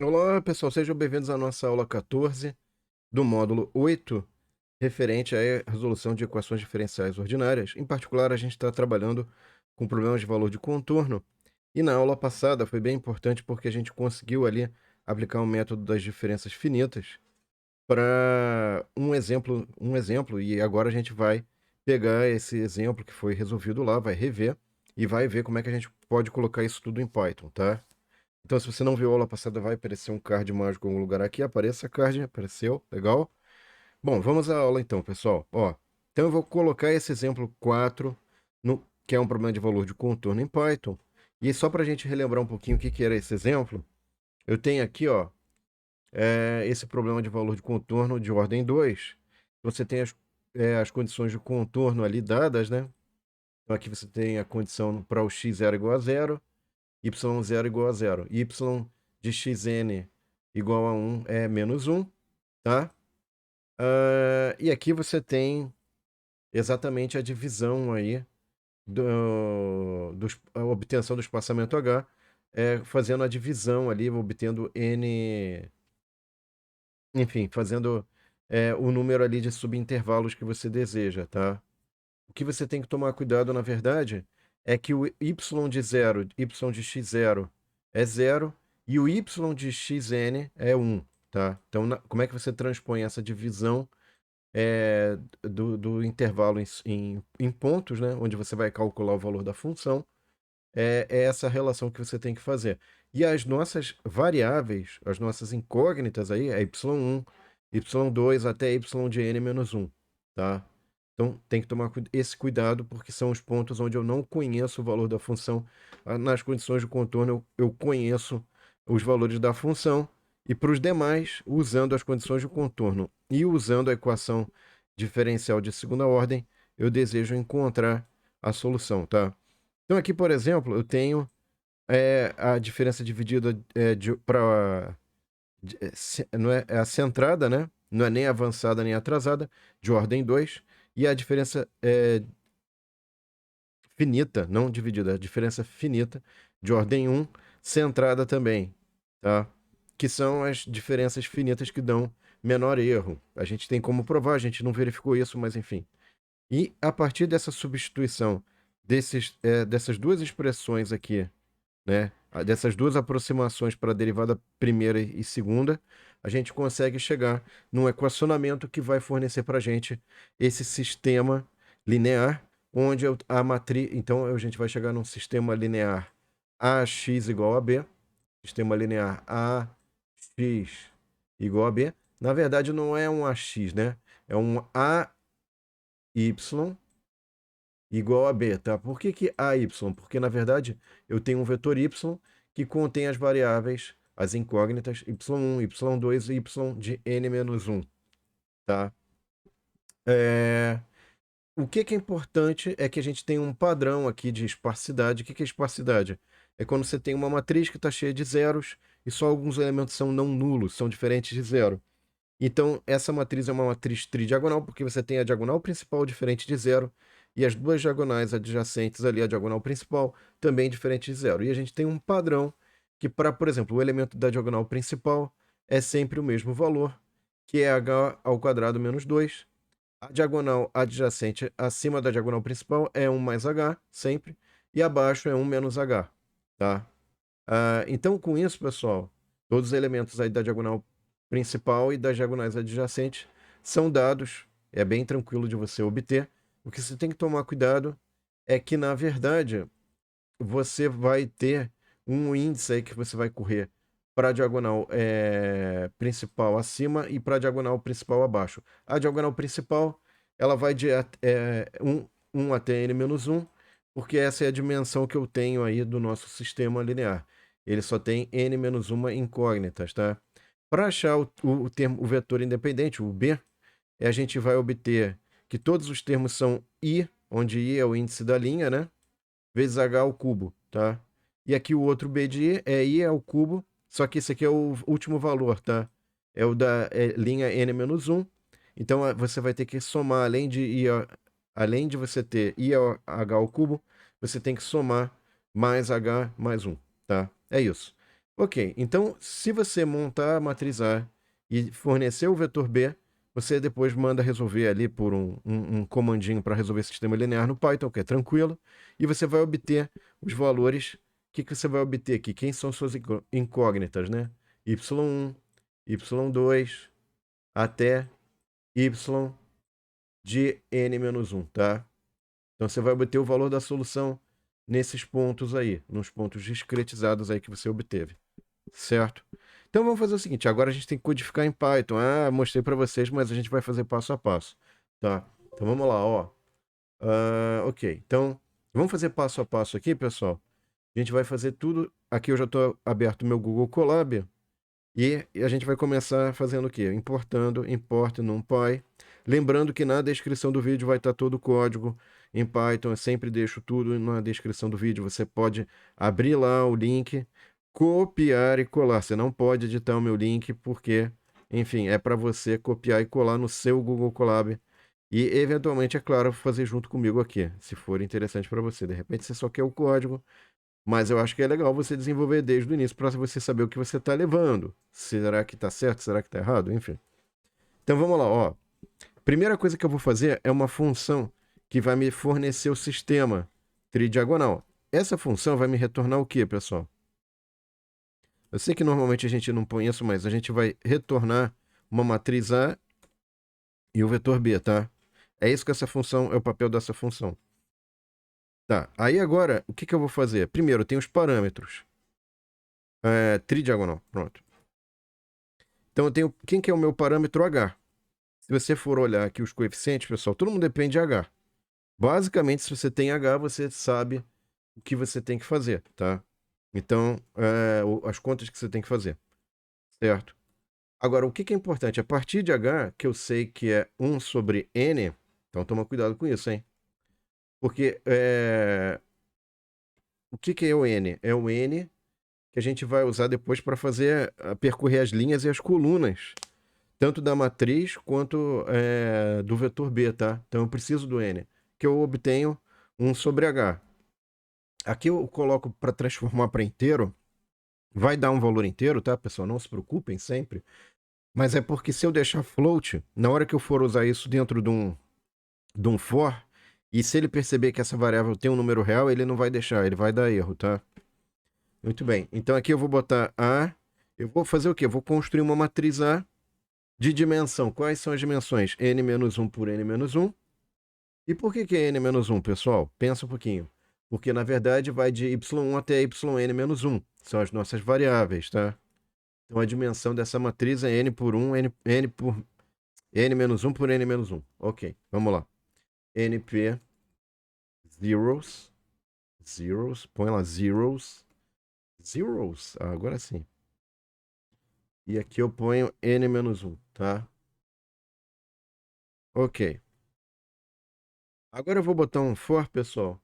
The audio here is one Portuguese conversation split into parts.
Olá, pessoal, sejam bem-vindos à nossa aula 14 do módulo 8, referente à resolução de equações diferenciais ordinárias. Em particular, a gente está trabalhando com problemas de valor de contorno. E na aula passada foi bem importante porque a gente conseguiu ali aplicar o método das diferenças finitas para um exemplo, e agora a gente vai pegar esse exemplo que foi resolvido lá, vai rever e vai ver como é que a gente pode colocar isso tudo em Python, tá? Então, se você não viu a aula passada, vai aparecer um card mágico em algum lugar aqui. Apareça card, apareceu, legal. Bom, vamos à aula então, pessoal. Ó, então eu vou colocar esse exemplo 4, que é um problema de valor de contorno em Python. E só para a gente relembrar um pouquinho o que era esse exemplo, eu tenho aqui, ó, esse problema de valor de contorno de ordem 2. Você tem as condições de contorno ali dadas, né? Então aqui você tem a condição para o x0 igual a zero, y0 igual a zero, y de xn igual a 1 é menos 1, tá? E aqui você tem exatamente a divisão aí, a obtenção do espaçamento H, fazendo a divisão ali, obtendo n, enfim, fazendo o número ali de subintervalos que você deseja, tá? O que você tem que tomar cuidado, na verdade, é que o y de zero, y de x0 é zero e o y de xn é 1, tá? Então, como é que você transpõe essa divisão do intervalo em pontos, né? Onde você vai calcular o valor da função, é essa relação que você tem que fazer. E as nossas variáveis, as nossas incógnitas aí, é y1, y2 até y de n menos 1, tá? Então, tem que tomar esse cuidado, porque são os pontos onde eu não conheço o valor da função. Nas condições de contorno, eu conheço os valores da função. E para os demais, usando as condições de contorno e usando a equação diferencial de segunda ordem, eu desejo encontrar a solução, tá? Então, aqui, por exemplo, eu tenho a diferença dividida para. Não é a centrada, né? Não é nem avançada nem atrasada, de ordem 2. E a diferença finita, não dividida, a diferença finita, de ordem um, centrada também, tá? Que são as diferenças finitas que dão menor erro. A gente tem como provar, a gente não verificou isso, mas enfim. E a partir dessa substituição dessas duas expressões aqui, né? Dessas duas aproximações para a derivada primeira e segunda, a gente consegue chegar num equacionamento que vai fornecer para a gente esse sistema linear, onde a matriz. Então, a gente vai chegar num sistema linear AX igual a B, sistema linear AX igual a B. Na verdade, não é um AX, né? É um AY igual a B, tá? Por que AY? Porque, na verdade, eu tenho um vetor Y que contém as variáveis, as incógnitas, y1, y2 e y de n-1, tá? É... O que é importante é que a gente tem um padrão aqui de esparsidade. O que é esparsidade? É quando você tem uma matriz que está cheia de zeros e só alguns elementos são não nulos, são diferentes de zero. Então, essa matriz é uma matriz tridiagonal, porque você tem a diagonal principal diferente de zero e as duas diagonais adjacentes ali à diagonal principal também diferente de zero. E a gente tem um padrão que, para, por exemplo, o elemento da diagonal principal é sempre o mesmo valor, que é h ao quadrado menos 2. A diagonal adjacente acima da diagonal principal é 1 mais h, sempre, e abaixo é 1 menos h, tá? Então, com isso, pessoal, todos os elementos aí da diagonal principal e das diagonais adjacentes são dados. É bem tranquilo de você obter. O que você tem que tomar cuidado é que, na verdade, você vai ter um índice aí que você vai correr para a diagonal principal acima e para a diagonal principal abaixo. A diagonal principal, ela vai de 1 até n-1, porque essa é a dimensão que eu tenho aí do nosso sistema linear. Ele só tem n-1 incógnitas, tá? Para achar o vetor independente, o b, a gente vai obter que todos os termos são i, onde i é o índice da linha, né? Vezes h ao cubo, tá? E aqui o outro b de i ao cubo, só que esse aqui é o último valor, tá? É o da linha n-1. Então você vai ter que somar, além de você ter i ao h ao cubo, você tem que somar mais h mais 1, tá? É isso. Ok, então se você montar a matriz A e fornecer o vetor B, você depois manda resolver ali por um comandinho para resolver sistema linear no Python, que é tranquilo, e você vai obter os valores. O que, que você vai obter aqui? Quem são suas incógnitas, né? y1, y2, até y de n-1, tá? Então você vai obter o valor da solução nesses pontos aí, nos pontos discretizados aí que você obteve, certo? Então vamos fazer o seguinte, agora a gente tem que codificar em Python. Ah, mostrei para vocês, mas a gente vai fazer passo a passo, tá? Então vamos lá, ó. Ok, então vamos fazer passo a passo aqui, pessoal. A gente vai fazer tudo. Aqui eu já estou aberto meu Google Colab. E a gente vai começar fazendo o quê? Importando, import NumPy. Lembrando que na descrição do vídeo vai estar todo o código em Python. Eu sempre deixo tudo na descrição do vídeo. Você pode abrir lá o link, copiar e colar. Você não pode editar o meu link porque, enfim, é para você copiar e colar no seu Google Colab. E, eventualmente, é claro, fazer junto comigo aqui, se for interessante para você. De repente, você só quer o código, mas eu acho que é legal você desenvolver desde o início para você saber o que você está levando. Será que está certo? Será que está errado? Enfim. Então vamos lá, ó. Primeira coisa que eu vou fazer é uma função que vai me fornecer o sistema tridiagonal. Essa função vai me retornar o quê, pessoal? Eu sei que normalmente a gente não põe isso, mas a gente vai retornar uma matriz A e o vetor B, tá? É isso que essa função, é o papel dessa função. Tá, aí agora, o que que eu vou fazer? Primeiro, tem os parâmetros. Tridiagonal, pronto. Então eu tenho, quem que é o meu parâmetro H? Se você for olhar aqui os coeficientes, pessoal, todo mundo depende de H. Basicamente, se você tem H, você sabe o que você tem que fazer, tá? Então, as contas que você tem que fazer, certo? Agora, o que que é importante? A partir de H, que eu sei que é 1 sobre N, então toma cuidado com isso, hein? Porque o que que é o N? É o N que a gente vai usar depois para fazer, percorrer as linhas e as colunas, tanto da matriz quanto do vetor B, tá? Então eu preciso do N, que eu obtenho 1 sobre H. Aqui eu coloco para transformar para inteiro, vai dar um valor inteiro, tá, pessoal? Não se preocupem sempre. Mas é porque se eu deixar float, na hora que eu for usar isso dentro de um for, e se ele perceber que essa variável tem um número real, ele não vai deixar, ele vai dar erro, tá? Muito bem. Então aqui eu vou botar A. Eu vou fazer o quê? Eu vou construir uma matriz A de dimensão. Quais são as dimensões? N-1 por N-1. E por que é N-1, pessoal? Pensa um pouquinho. Porque, na verdade, vai de Y1 até YN-1. São as nossas variáveis, tá? Então, a dimensão dessa matriz é N por 1, N por N-1 por N-1. Ok, vamos lá. NP zeros. Zeros. Põe lá zeros. Zeros. Ah, agora sim. E aqui eu ponho N-1, tá? Ok. Agora eu vou botar um for, pessoal,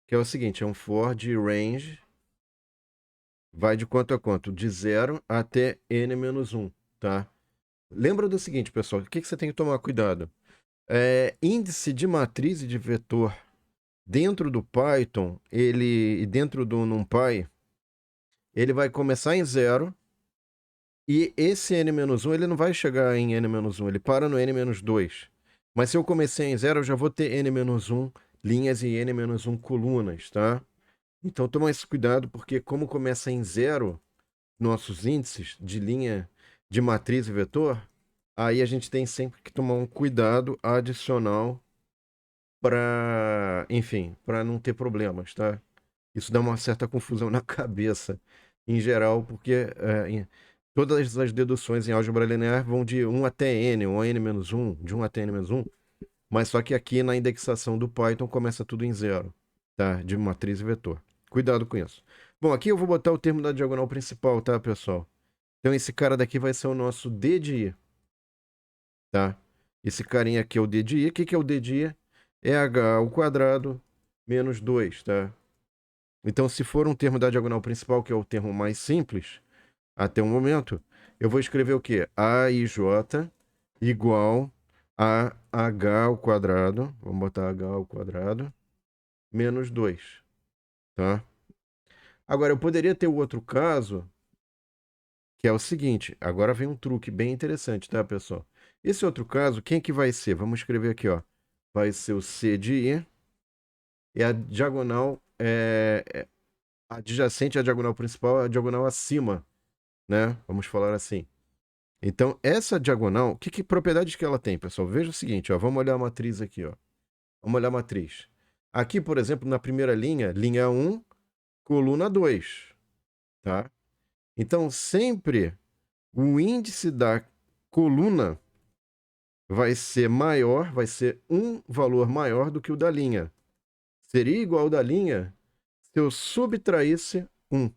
que é o seguinte, é um for de range, vai de quanto a quanto? De 0 até n-1, tá? Lembra do seguinte, pessoal, o que que você tem que tomar cuidado? Índice de matriz e de vetor dentro do Python, e dentro do NumPy, ele vai começar em 0 e esse n-1 ele não vai chegar em n-1, ele para no n-2. Mas se eu comecei em 0, eu já vou ter n-1 linhas e n-1 colunas, tá? Então toma esse cuidado, porque como começa em 0 nossos índices de linha de matriz e vetor, aí a gente tem sempre que tomar um cuidado adicional para, enfim, para não ter problemas, tá? Isso dá uma certa confusão na cabeça, em geral, porque todas as deduções em álgebra linear vão de 1 até n, ou n-1, de 1 até n-1, mas só que aqui na indexação do Python começa tudo em 0, tá? De matriz e vetor. Cuidado com isso. Bom, aqui eu vou botar o termo da diagonal principal, tá, pessoal? Então esse cara daqui vai ser o nosso D de I, tá? Esse carinha aqui é o D de I. O que que é o D de I? É H ao quadrado menos 2, tá? Então, se for um termo da diagonal principal, que é o termo mais simples, até o momento, eu vou escrever o quê? AIJ igual a H ao quadrado, vamos botar H ao quadrado, menos 2, tá? Agora, eu poderia ter o outro caso, que é o seguinte, agora vem um truque bem interessante, tá, pessoal? Esse outro caso, quem que vai ser? Vamos escrever aqui, ó. Vai ser o C de I, e a diagonal adjacente à diagonal principal, é a diagonal acima, né? Vamos falar assim. Então, essa diagonal, que propriedades que ela tem, pessoal? Veja o seguinte, ó, vamos olhar a matriz aqui, ó. Vamos olhar a matriz. Aqui, por exemplo, na primeira linha, linha 1, coluna 2, tá? Então, sempre o índice da coluna vai ser maior, vai ser um valor maior do que o da linha. Seria igual ao da linha se eu subtraísse 1.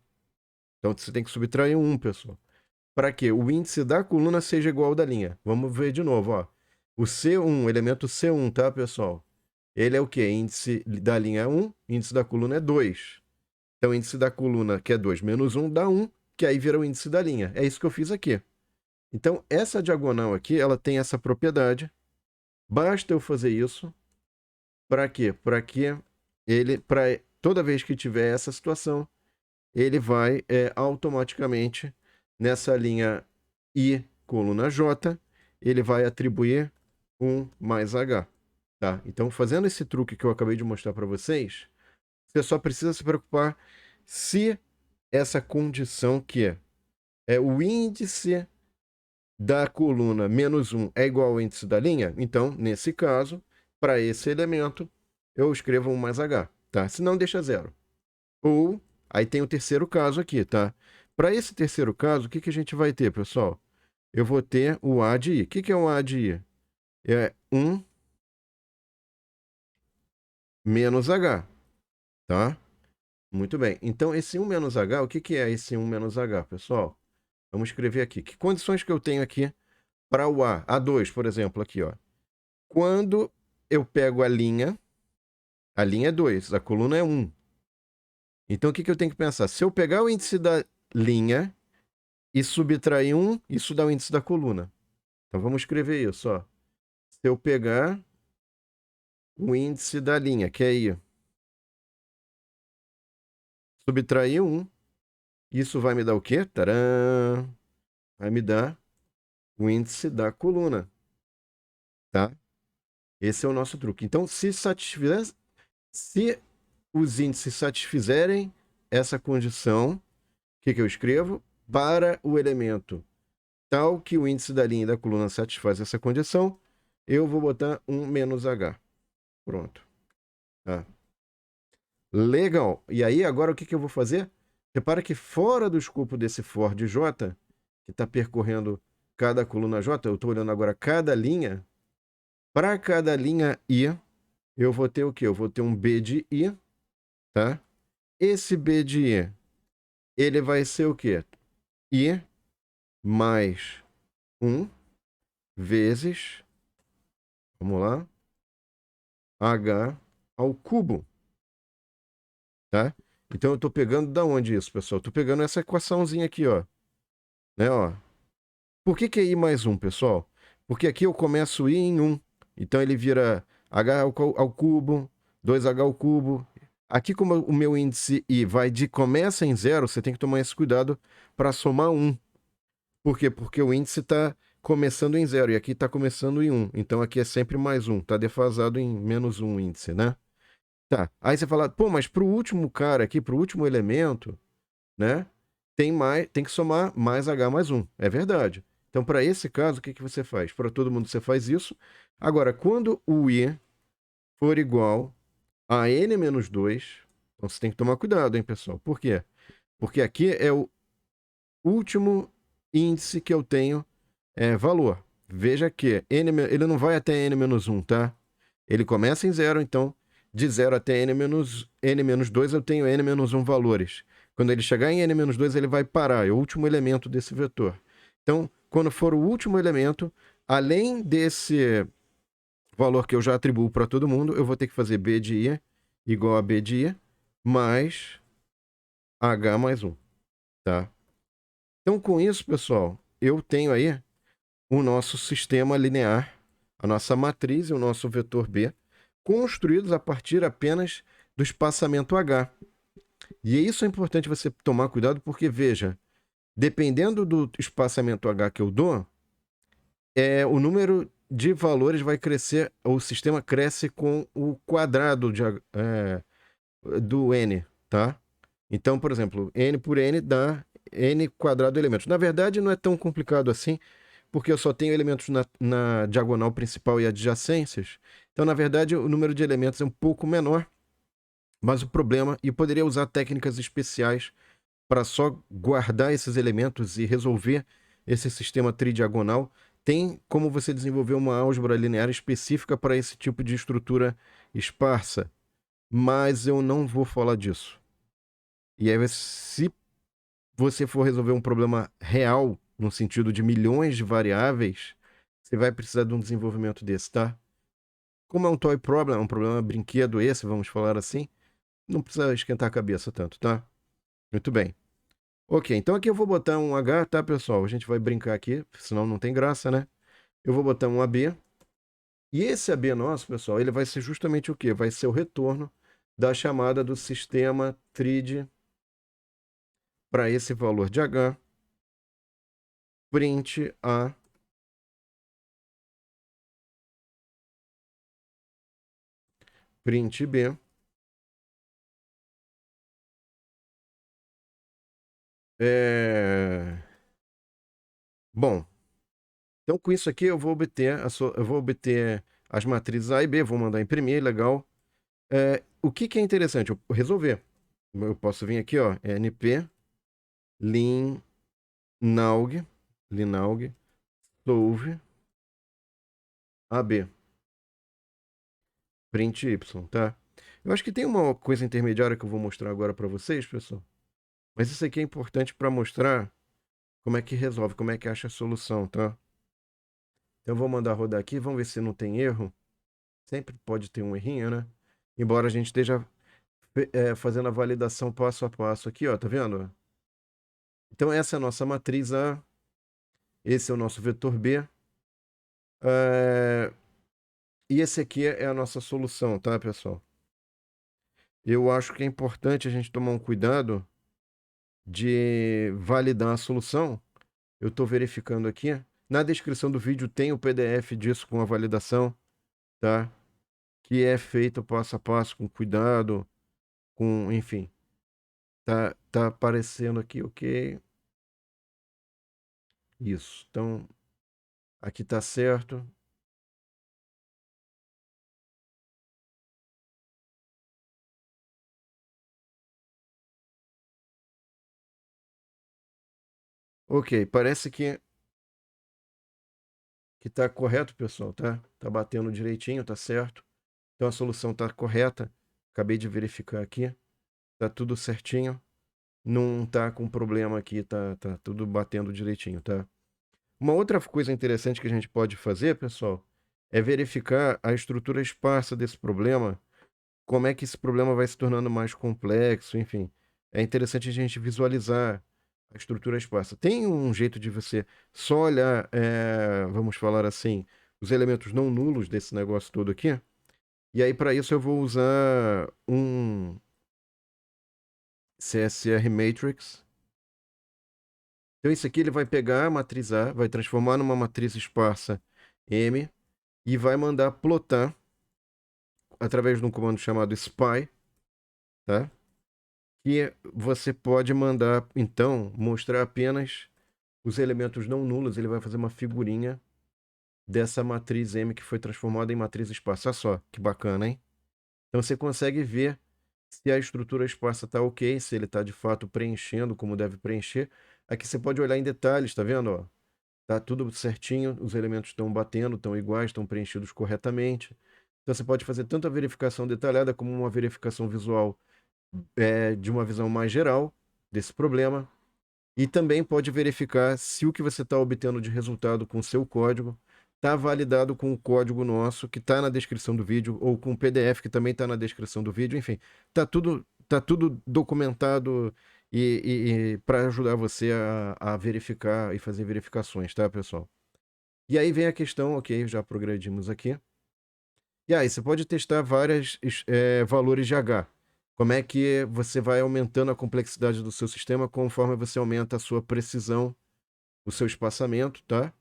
Então, você tem que subtrair 1, pessoal. Para que o índice da coluna seja igual ao da linha. Vamos ver de novo, ó. O C1, elemento C1, tá, pessoal? Ele é o quê? Índice da linha é 1, índice da coluna é 2. Então, o índice da coluna, que é 2 menos 1, dá 1, que aí vira o índice da linha. É isso que eu fiz aqui. Então, essa diagonal aqui, ela tem essa propriedade. Basta eu fazer isso. Para quê? Para que ele, para toda vez que tiver essa situação, ele vai automaticamente, nessa linha I, coluna J, ele vai atribuir 1 mais H. Tá? Então, fazendo esse truque que eu acabei de mostrar para vocês, você só precisa se preocupar se essa condição que é o índice da coluna menos 1 é igual ao índice da linha, então, nesse caso, para esse elemento, eu escrevo 1 mais H, tá? Se não, deixa 0. Ou, aí tem o terceiro caso aqui, tá? Para esse terceiro caso, o que a gente vai ter, pessoal? Eu vou ter o A de I. O que é o A de I? É 1 menos H, tá? Muito bem. Então, esse 1 menos H, o que é esse 1 menos H, pessoal? Vamos escrever aqui. Que condições que eu tenho aqui para o A? A2, por exemplo, aqui, ó. Quando eu pego a linha é 2, a coluna é 1. Então, o que eu tenho que pensar? Se eu pegar o índice da linha e subtrair 1, isso dá o índice da coluna. Então, vamos escrever isso, ó. Se eu pegar o índice da linha, que é I, subtrair 1, isso vai me dar o quê? Tcharam! Vai me dar o índice da coluna, tá? Esse é o nosso truque. Então, se os índices satisfizerem essa condição, o que eu escrevo? Para o elemento tal que o índice da linha e da coluna satisfaz essa condição, eu vou botar 1 menos H. Pronto. Tá. Legal. E aí, agora o que eu vou fazer? Repara que fora do escopo desse for de J, que está percorrendo cada coluna J, eu estou olhando agora cada linha. Para cada linha I, eu vou ter o quê? Eu vou ter um B de I, tá? Esse B de I, ele vai ser o quê? I mais 1 vezes, vamos lá, H ao cubo, tá? Então eu estou pegando da onde isso, pessoal? Estou pegando essa equaçãozinha aqui, ó. Né, ó. Por que é I mais 1, pessoal? Porque aqui eu começo I em 1. Então ele vira H ao cubo, 2H ao cubo. Aqui, como o meu índice I começa em 0, você tem que tomar esse cuidado para somar 1. Por quê? Porque o índice está começando em 0 e aqui está começando em 1. Então aqui é sempre mais 1. Está defasado em menos 1 o índice, né? Tá. Aí você fala, pô, mas para o último cara aqui, para o último elemento, né? Tem que somar mais H mais 1. É verdade. Então, para esse caso, o que você faz? Para todo mundo você faz isso. Agora, quando o I for igual a N menos 2, então você tem que tomar cuidado, hein, pessoal? Por quê? Porque aqui é o último índice que eu tenho valor. Veja que ele não vai até N menos 1, tá? Ele começa em 0, então de 0 até N menos 2 eu tenho N menos 1 valores. Quando ele chegar em N menos 2 ele vai parar, é o último elemento desse vetor. Então, quando for o último elemento, além desse valor que eu já atribuo para todo mundo, eu vou ter que fazer B de I igual a B de I mais H mais 1, tá? Então, com isso, pessoal, eu tenho aí o nosso sistema linear, a nossa matriz e o nosso vetor B, construídos a partir apenas do espaçamento H. E isso é importante você tomar cuidado, porque, veja, Dependendo do espaçamento H que eu dou, o número de valores vai crescer, o sistema cresce com o quadrado do N, tá? Então, por exemplo, N por N dá N quadrado de elementos. Na verdade, não é tão complicado assim, porque eu só tenho elementos na diagonal principal e adjacências. Então, na verdade, o número de elementos é um pouco menor, mas o problema, e eu poderia usar técnicas especiais para só guardar esses elementos e resolver esse sistema tridiagonal, tem como você desenvolver uma álgebra linear específica para esse tipo de estrutura esparsa, mas eu não vou falar disso. E aí, se você for resolver um problema real, no sentido de milhões de variáveis, você vai precisar de um desenvolvimento desse, tá? Como é um toy problem, é um problema brinquedo esse, vamos falar assim, não precisa esquentar a cabeça tanto, tá? Muito bem. Ok, então aqui eu vou botar um H, tá, pessoal? A gente vai brincar aqui, senão não tem graça, né? Eu vou botar um AB. E esse AB nosso, pessoal, ele vai ser justamente o quê? Vai ser o retorno da chamada do sistema TRID para esse valor de H, print A, print B. É... Bom, então com isso aqui eu vou obter, eu vou obter as matrizes A e B, vou mandar imprimir, legal. O que é interessante? Eu resolver. Eu posso vir aqui, ó, np linaug, linaug solve AB, print Y, tá? Eu acho que tem uma coisa intermediária que eu vou mostrar agora para vocês, pessoal. Mas isso aqui é importante para mostrar como é que resolve, como é que acha a solução, tá? Então eu vou mandar rodar aqui, vamos ver se não tem erro. Sempre pode ter um errinho, né? Embora a gente esteja fazendo a validação passo a passo aqui, ó, tá vendo? Então essa é a nossa matriz A, esse é o nosso vetor B, e esse aqui é a nossa solução, tá, pessoal? Eu acho que é importante a gente tomar um cuidado de validar a solução. Eu estou verificando aqui. Na descrição do vídeo tem o PDF disso com a validação, tá? Que é feito passo a passo, com cuidado, enfim. Tá aparecendo aqui, ok? Isso. Então, aqui tá certo. Ok, parece que tá correto, pessoal, tá? Tá batendo direitinho, tá certo. Então a solução tá correta. Acabei de verificar aqui. Tá tudo certinho. Não tá com problema aqui, tá tudo batendo direitinho, tá? Uma outra coisa interessante que a gente pode fazer, pessoal, é verificar a estrutura esparsa desse problema, como é que esse problema vai se tornando mais complexo, enfim. É interessante a gente visualizar a estrutura esparsa. Tem um jeito de você só olhar, vamos falar assim, os elementos não nulos desse negócio todo aqui. E aí, para isso, eu vou usar um CSR Matrix. Então, isso aqui ele vai pegar a matriz A, vai transformar numa matriz esparsa M e vai mandar plotar através de um comando chamado SPY, tá? Que você pode mandar, então, mostrar apenas os elementos não nulos. Ele vai fazer uma figurinha dessa matriz M que foi transformada em matriz esparsa. Olha só, que bacana, hein? Então você consegue ver se a estrutura esparsa está ok, se ele está de fato preenchendo como deve preencher. Aqui você pode olhar em detalhes, tá vendo? Ó? Tá tudo certinho, os elementos estão batendo, estão iguais, estão preenchidos corretamente. Então você pode fazer tanto a verificação detalhada como uma verificação visual de uma visão mais geral desse problema. E também pode verificar se o que você está obtendo de resultado com o seu código está validado com o código nosso que está na descrição do vídeo, ou com o PDF que também está na descrição do vídeo. Enfim, tá tudo documentado e para ajudar você a verificar e fazer verificações, tá, pessoal? E aí vem a questão, ok, já progredimos aqui. E aí, você pode testar vários valores de H. como é que você vai aumentando a complexidade do seu sistema conforme você aumenta a sua precisão, o seu espaçamento, tá?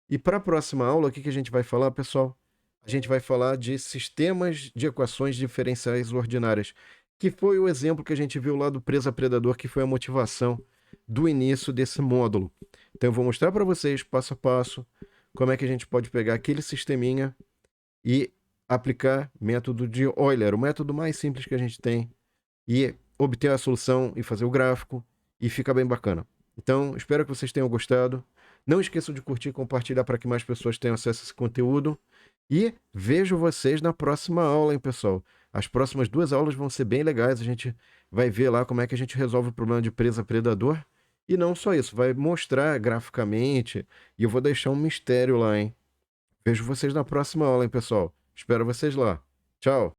E para a próxima aula, o que que a gente vai falar, pessoal? A gente vai falar de sistemas de equações diferenciais ordinárias, que foi o exemplo que a gente viu lá do presa-predador, que foi a motivação do início desse módulo. Então eu vou mostrar para vocês, passo a passo, como é que a gente pode pegar aquele sisteminha e aplicar método de Euler, o método mais simples que a gente tem, e obter a solução e fazer o gráfico, e fica bem bacana. Então, espero que vocês tenham gostado. Não esqueçam de curtir e compartilhar para que mais pessoas tenham acesso a esse conteúdo. E vejo vocês na próxima aula, hein, pessoal? As próximas 2 aulas vão ser bem legais. A gente vai ver lá como é que a gente resolve o problema de presa-predador. E não só isso, vai mostrar graficamente. E eu vou deixar um mistério lá, hein? Vejo vocês na próxima aula, hein, pessoal? Espero vocês lá. Tchau!